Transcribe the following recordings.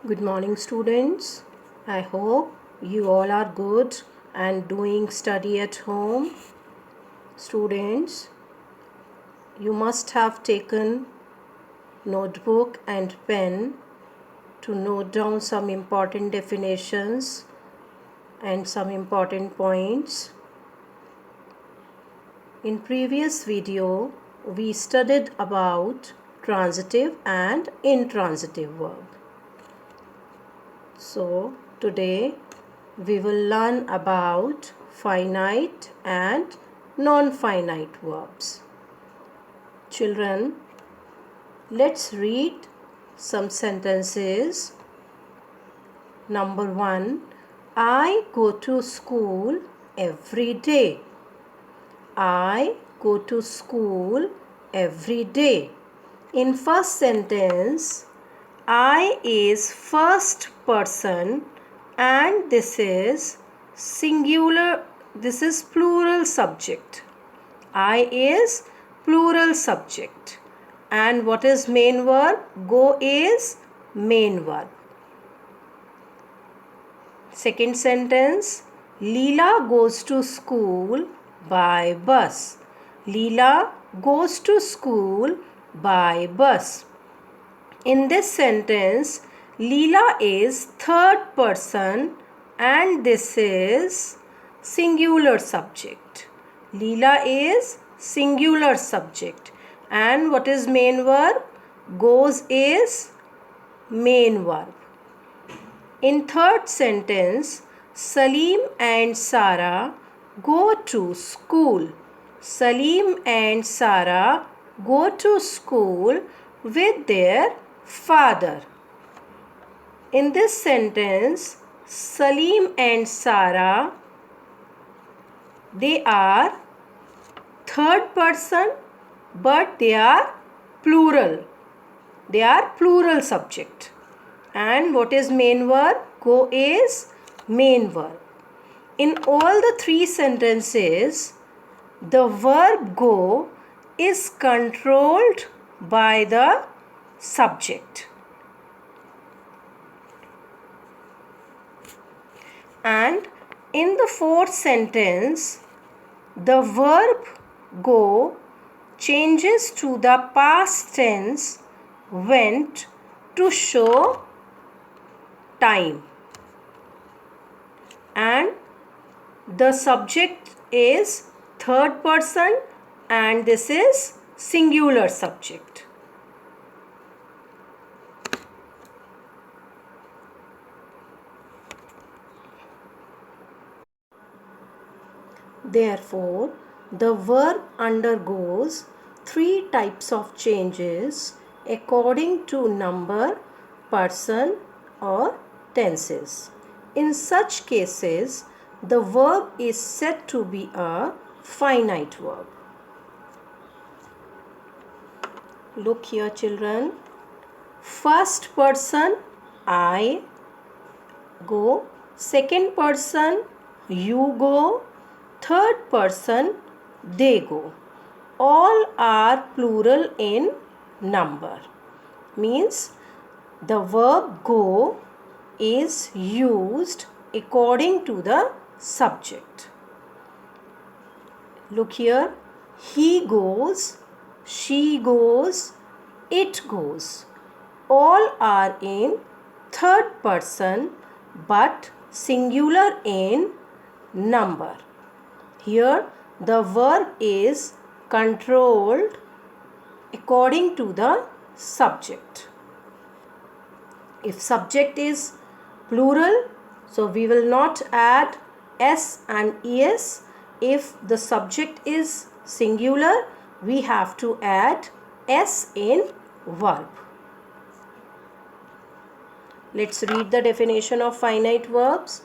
Good morning, students. I hope you all are good and doing study at home. Students, you must have taken notebook and pen to note down some important definitions and some important points. In previous video, we studied about transitive and intransitive verb. So today we will learn about finite and non-finite verbs. Children, let's read some sentences. Number 1, I go to school every day. I go to school every day. In first sentence, I is first person and this is singular, this is plural subject. I is plural subject. And what is main verb? Go is main verb. Second sentence, Leela goes to school by bus. Leela goes to school by bus. In this sentence, Leela is third person and this is singular subject. Leela is singular subject. And what is main verb? Goes is main verb. In third sentence, Salim and Sara go to school. Salim and Sara go to school with their father. In this sentence, Salim and Sara, they are third person but they are plural. They are plural subject. And what is main verb? Go is main verb. In all the three sentences, the verb go is controlled by the subject. And in the fourth sentence, the verb go changes to the past tense went to show time. And the subject is third person and this is singular subject. Therefore, the verb undergoes three types of changes according to number, person or tenses. In such cases, the verb is said to be a finite verb. Look here, children. First person, I go. Second person, you go. Third person, they go. All are plural in number. Means the verb go is used according to the subject. Look here. He goes, she goes, it goes. All are in third person but singular in number. Here the verb is controlled according to the subject. If subject is plural, so we will not add s and es. If the subject is singular, we have to add s in verb. Let's read the definition of finite verbs.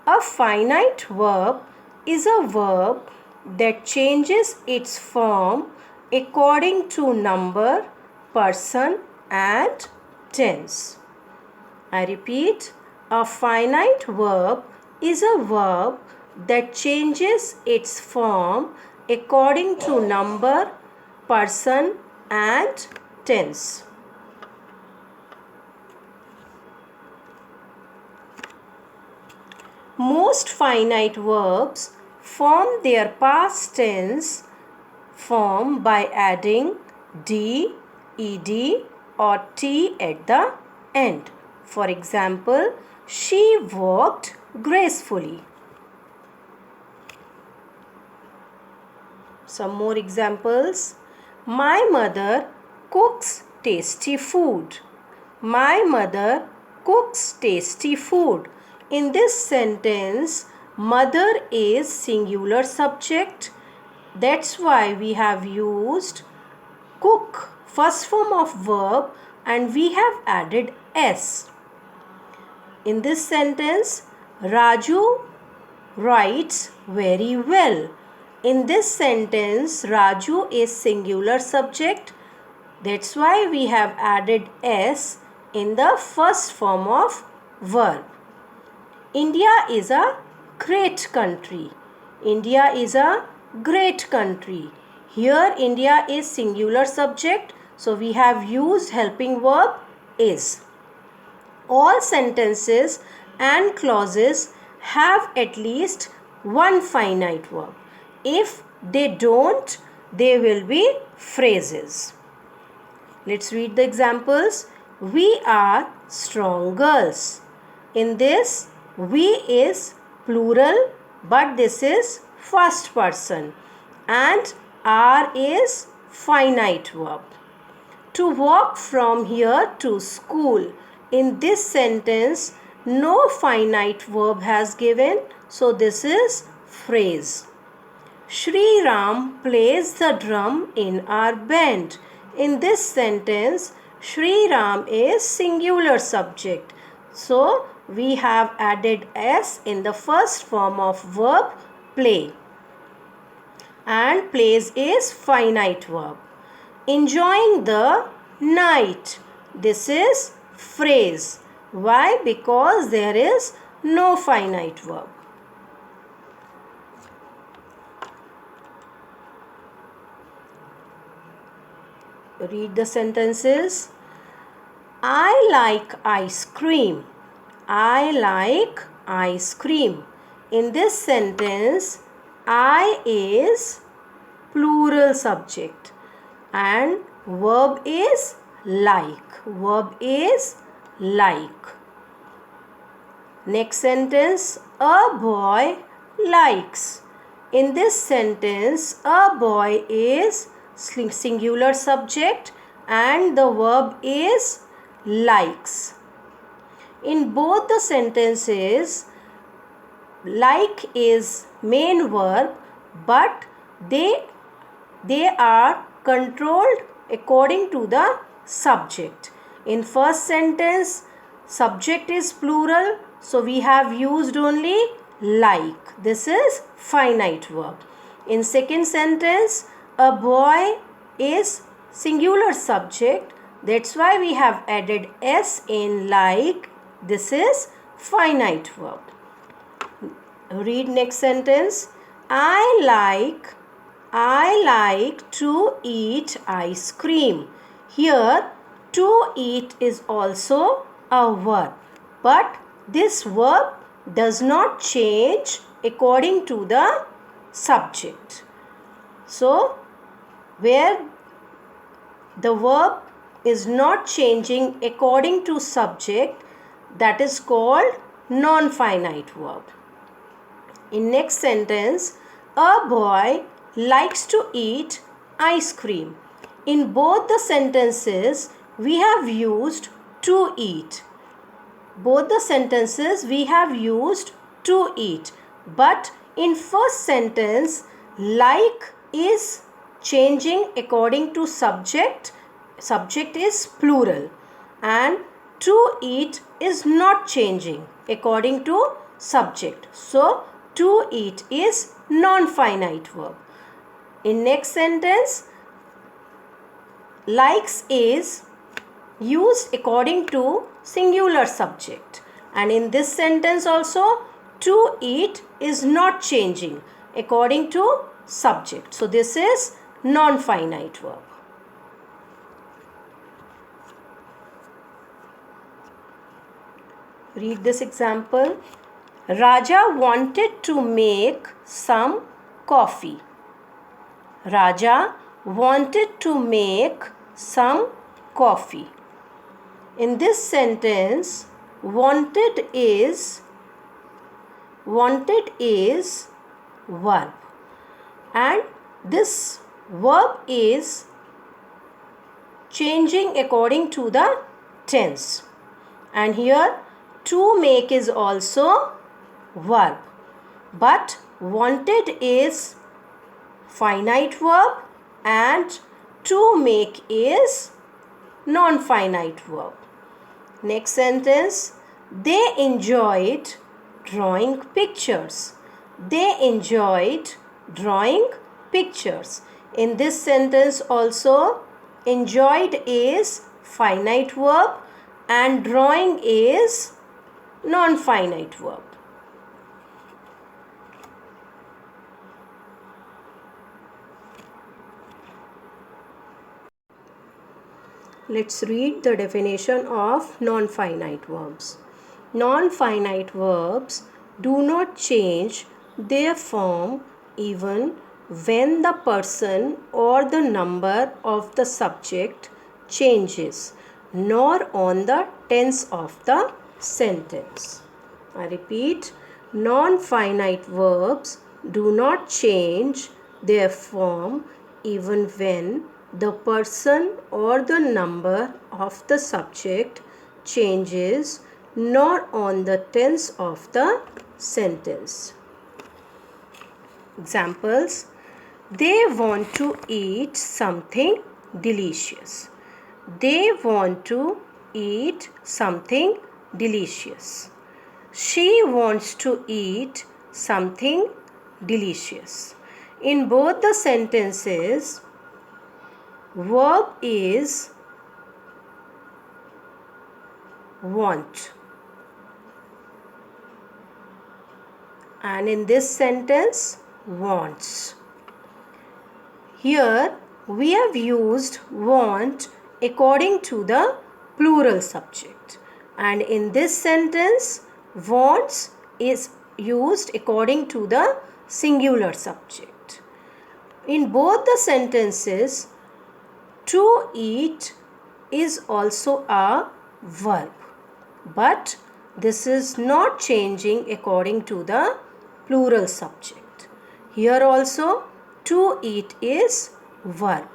A finite verb is a verb that changes its form according to number, person and tense. I repeat, a finite verb is a verb that changes its form according to number, person and tense. Most finite verbs form their past tense form by adding d, ed or t at the end. For example, she walked gracefully. Some more examples. My mother cooks tasty food. My mother cooks tasty food. In this sentence, mother is singular subject. That's why we have used cook, first form of verb, and we have added s. In this sentence, Raju writes very well. In this sentence, Raju is singular subject. That's why we have added s in the first form of verb. India is a great country. India is a great country. Here India is singular subject, so we have used helping verb is. All sentences and clauses have at least one finite verb. If they don't, they will be phrases. Let's read the examples. We are strong girls. In this, we is plural, but this is first person, and are is finite verb. To walk from here to school. In this sentence, no finite verb has given, so this is phrase. Shri Ram plays the drum in our band. In this sentence, Shri Ram is singular subject. So, we have added s in the first form of verb play. And plays is finite verb. Enjoying the night. This is phrase. Why? Because there is no finite verb. Read the sentences. I like ice cream. I like ice cream. In this sentence, I is plural subject and verb is like. Verb is like. Next sentence, a boy likes. In this sentence, a boy is singular subject and the verb is likes. In both the sentences, like is main verb, but they are controlled according to the subject. In first sentence, subject is plural, so we have used only like. This is finite verb. In second sentence, a boy is singular subject. That's why we have added s in like. This is finite verb. Read next sentence. I like to eat ice cream. Here, to eat is also a verb, but this verb does not change according to the subject. So, where the verb is not changing according to subject, that is called non-finite verb. In next sentence, a boy likes to eat ice cream. In both the sentences, we have used to eat. Both the sentences we have used to eat. But in first sentence, like is changing according to subject. Subject is plural. And to eat is not changing according to subject. So, to eat is non-finite verb. In next sentence, likes is used according to singular subject. And in this sentence also, to eat is not changing according to subject. So, this is non-finite verb. Read this example. Raja wanted to make some coffee. Raja wanted to make some coffee. In this sentence, wanted is verb, and this verb is changing according to the tense. And here to make is also verb, but wanted is finite verb and to make is non-finite verb. Next sentence, they enjoyed drawing pictures. They enjoyed drawing pictures. In this sentence also, enjoyed is finite verb and drawing is non-finite verb. Let's read the definition of non-finite verbs. Non-finite verbs do not change their form even when the person or the number of the subject changes, nor on the tense of the sentence. I repeat, non-finite verbs do not change their form even when the person or the number of the subject changes, nor on the tense of the sentence. Examples: they want to eat something delicious. They want to eat something delicious. She wants to eat something delicious. In both the sentences, verb is want, and in this sentence, wants. Here we have used want according to the plural subject, and in this sentence, wants is used according to the singular subject. In both the sentences, to eat is also a verb, but this is not changing according to the plural subject. Here also, to eat is verb.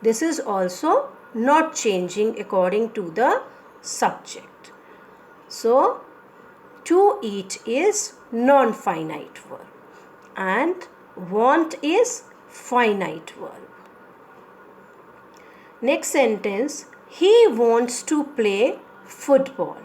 This is also not changing according to the subject. So, to eat is non-finite verb and want is finite verb. Next sentence, he wants to play football.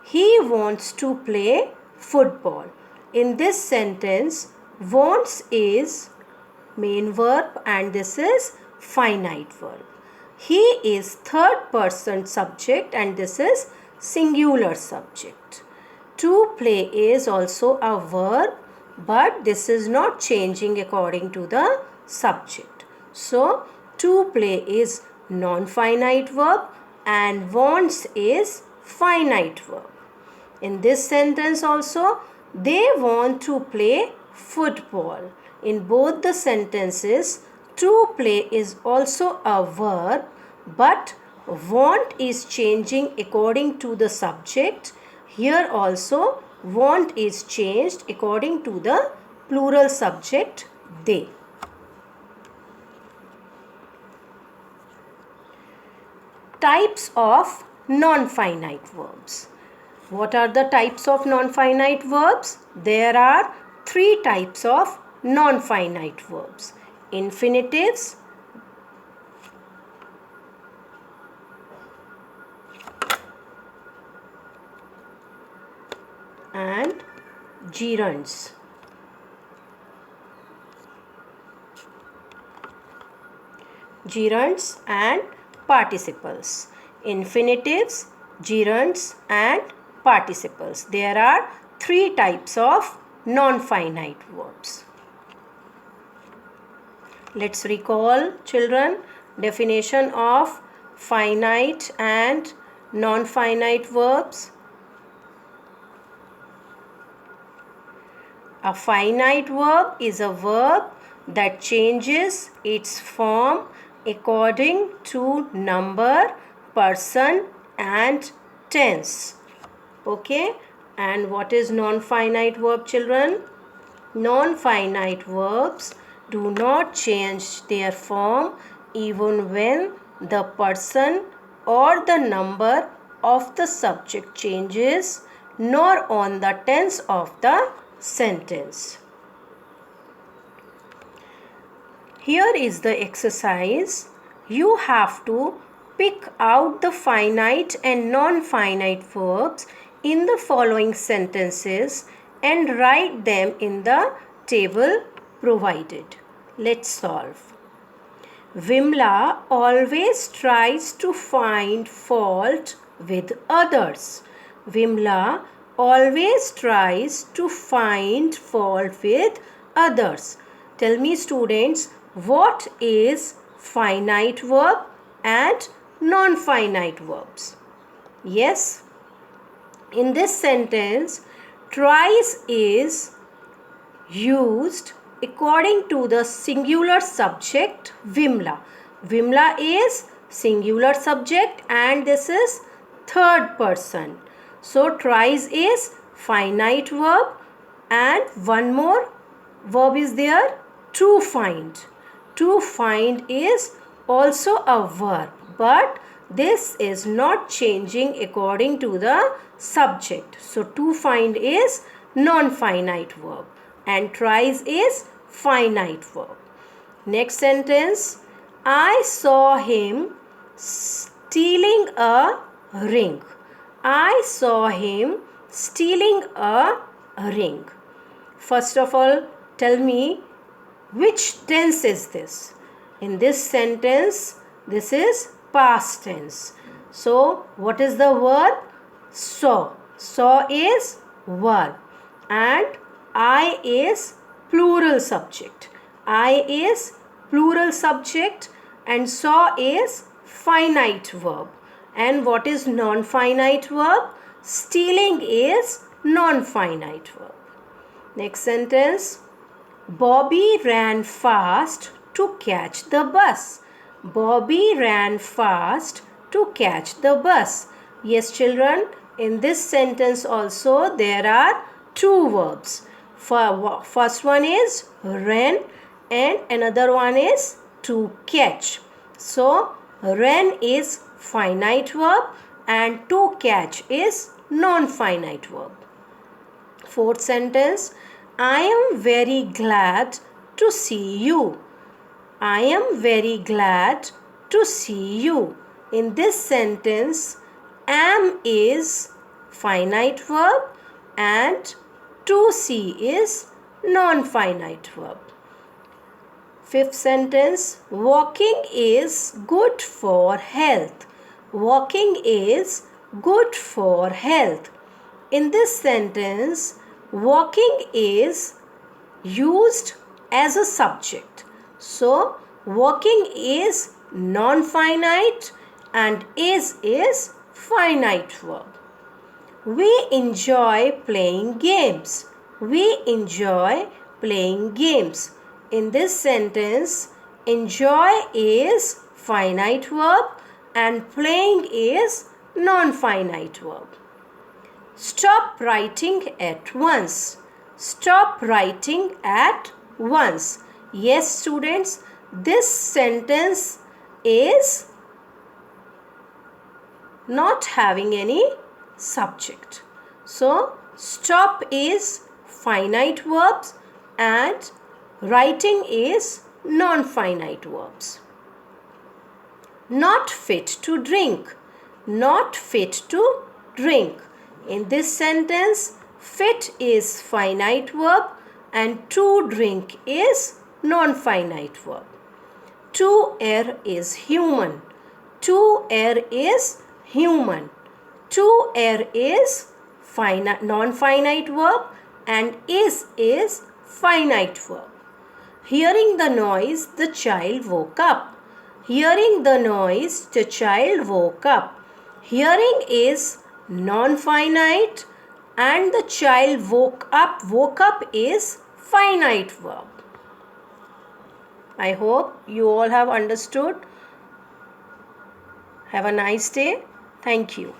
He wants to play football. In this sentence, wants is main verb and this is finite verb. He is third person subject and this is singular subject. To play is also a verb, but this is not changing according to the subject. So, to play is non-finite verb and wants is finite verb. In this sentence also, they want to play football. In both the sentences, to play is also a verb, but want is changing according to the subject. Here also, want is changed according to the plural subject they. Types of non-finite verbs. What are the types of non-finite verbs? There are 3 types of non-finite verbs: infinitives, and gerunds. Gerunds and participles. Infinitives, gerunds and participles. There are 3 types of non-finite verbs. Let's recall, children, definition of finite and non-finite verbs. A finite verb is a verb that changes its form according to number, person and tense. Okay, and what is non-finite verb, children? Non-finite verbs do not change their form even when the person or the number of the subject changes, nor on the tense of the sentence. Here is the exercise. You have to pick out the finite and non-finite verbs in the following sentences and write them in the table provided. Let's solve. Vimla always tries to find fault with others. Vimla always tries to find fault with others. Tell me, students, what is finite verb and non-finite verbs? Yes, in this sentence, tries is used according to the singular subject Vimla. Vimla is singular subject and this is third person. So tries is finite verb and one more verb is there, to find. To find is also a verb, but this is not changing according to the subject. So to find is non-finite verb and tries is finite verb. Next sentence, I saw him stealing a ring. I saw him stealing a ring. First of all, tell me which tense is this? In this sentence, this is past tense. So, what is the verb? Saw. Saw is verb and I is plural subject. I is plural subject and saw is finite verb. And what is non-finite verb? Stealing is non-finite verb. Next sentence. Bobby ran fast to catch the bus. Bobby ran fast to catch the bus. Yes, children, in this sentence also there are two verbs. First one is ran and another one is to catch. So, ran is finite verb and to catch is non-finite verb. Fourth sentence, I am very glad to see you. I am very glad to see you. In this sentence, am is finite verb and to see is non-finite verb. Fifth sentence, walking is good for health. Walking is good for health. In this sentence, walking is used as a subject. So, walking is non-finite and is finite verb. We enjoy playing games. We enjoy playing games. In this sentence, enjoy is finite verb and playing is non-finite verb. Stop writing at once. Stop writing at once. Yes, students, this sentence is not having any subject. So, stop is finite verbs and writing is non-finite verbs. Not fit to drink. Not fit to drink. In this sentence, fit is finite verb and to drink is non-finite verb. To err is human. To err is human. To err is non-finite verb and is finite verb. Hearing the noise, the child woke up. Hearing the noise, the child woke up. Hearing is non-finite and the child woke up. Woke up is finite verb. I hope you all have understood. Have a nice day. Thank you.